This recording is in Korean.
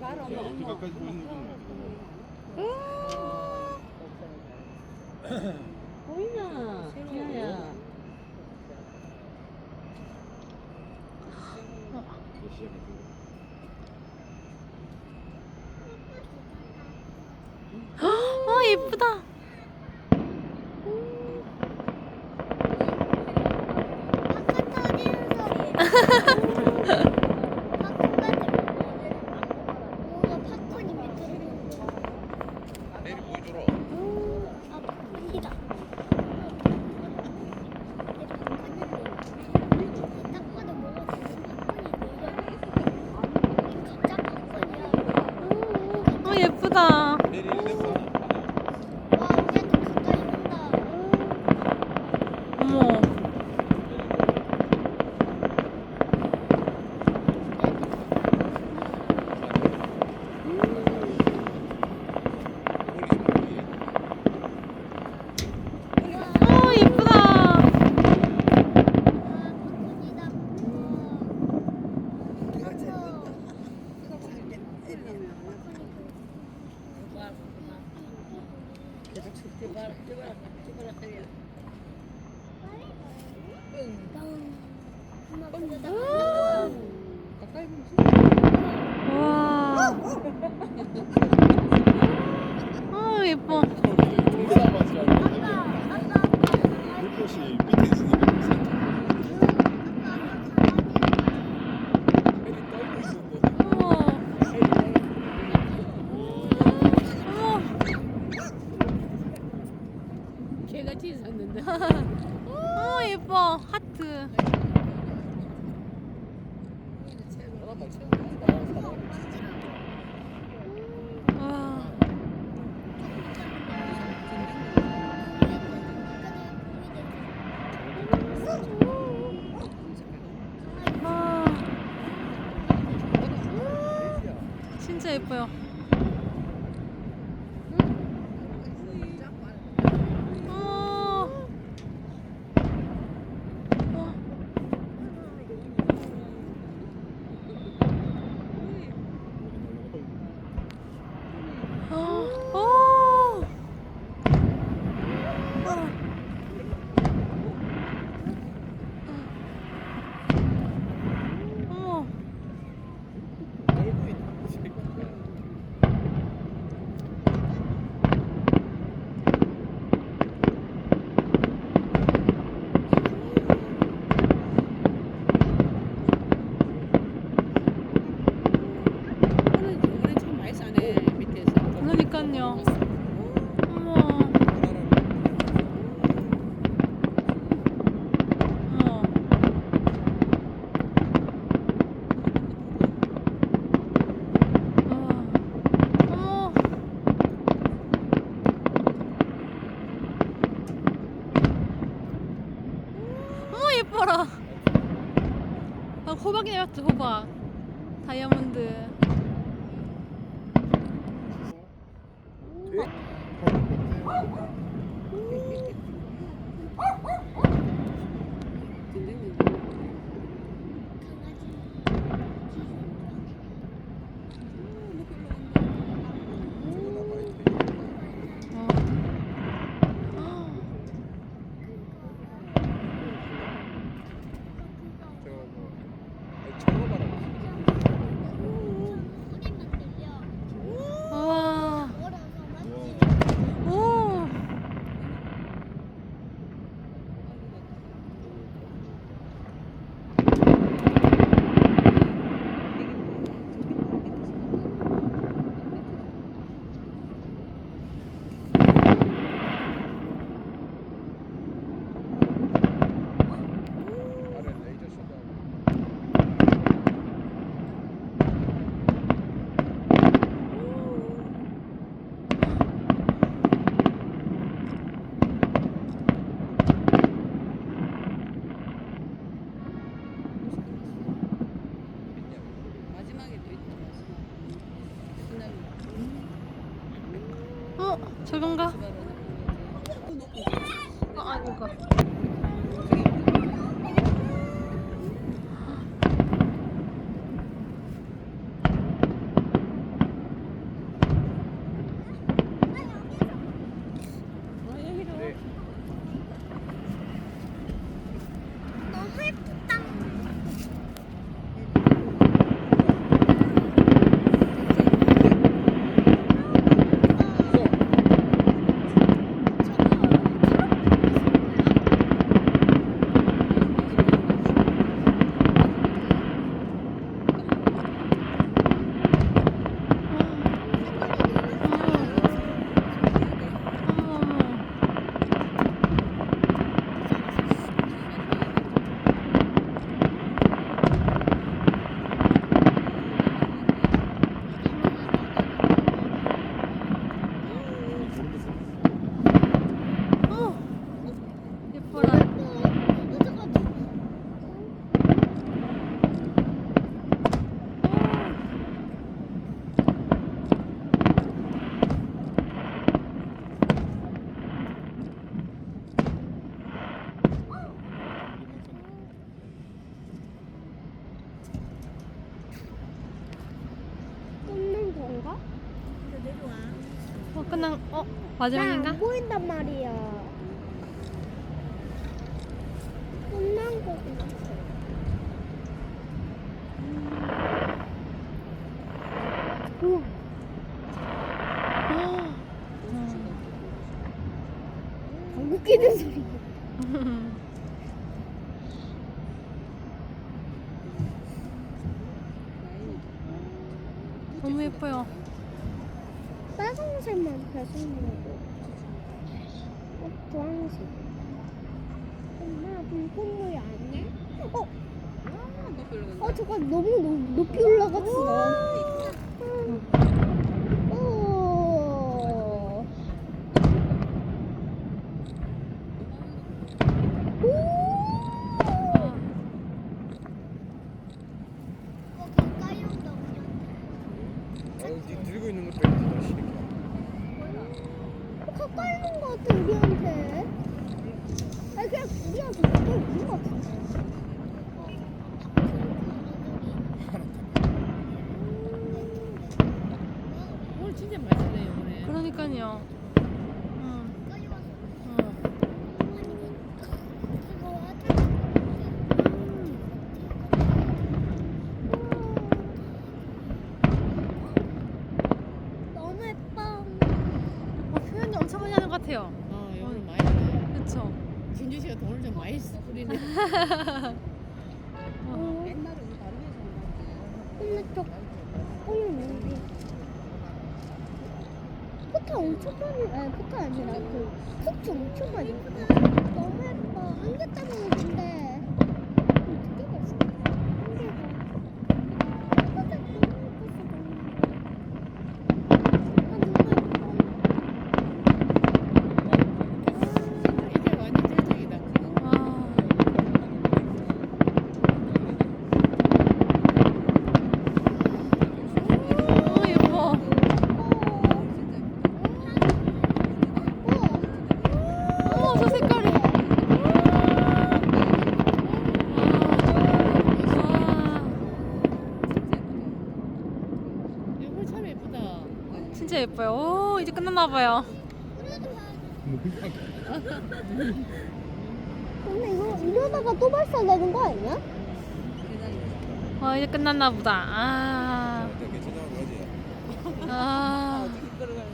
어디 가까이 보이는 건 보이나? 지아야. 예쁘다. 내일 보여줘라. 예쁘다. 내일 일대고 어머. 예쁘다. 와. 예뻐. 동사맞지 않고 물꽃이 밑에 있으니까 내일 떨고 있었는데. 어머. 개같이 샀는데. 예뻐. 하트. 와. 진짜 예뻐요. 어머. 오늘 참 많이 싸네 밑에서. 그러니까요. 어머. 어머. 어머. 예뻐라. 호박이네, 맞죠? 호박. 다이아몬드. 와. 오. 저건가? 아닌가? 아닌가? 끝난 마지막인가? 안 보인단 말이야. 끝난 거 같아. 우와. 방귀 뀌는 소리. 너무 예뻐요. 빨간색만 배송되고. 주황색. 엄마 불꽃물이 아니야? 잠깐 너무 높이 올라갔어. 네 들고 있는 것도 다 시니까. 가까이 있는 것 같아 우리한테. 아니 그냥 우리한테 가까이 있는 것 같아. 오늘 진짜 맛있네요 오늘. 그러니까요. 너무 예뻐. 표현이 엄청 많이 하는 것 같아요. 오늘 맛있네. 그렇죠. 진주 씨가 돈을 좀 많이 뿌리네. 근데 저 뭐지? 포터 엄청 많이, 아니 포터 아니라 그 폭주 엄청 많이. 너무 예뻐. 안개 때문에 근데 어떻게 됐어? 이제 완전 찰떡이다. 너무 예뻐. 어머 저 색깔이. 이거 참 예쁘다. 진짜 예뻐요. 오 이제 끝났나 봐요. 근데 이러다가 또 발사되는 거 아니야? 이제 끝났나 보다. 괜찮아.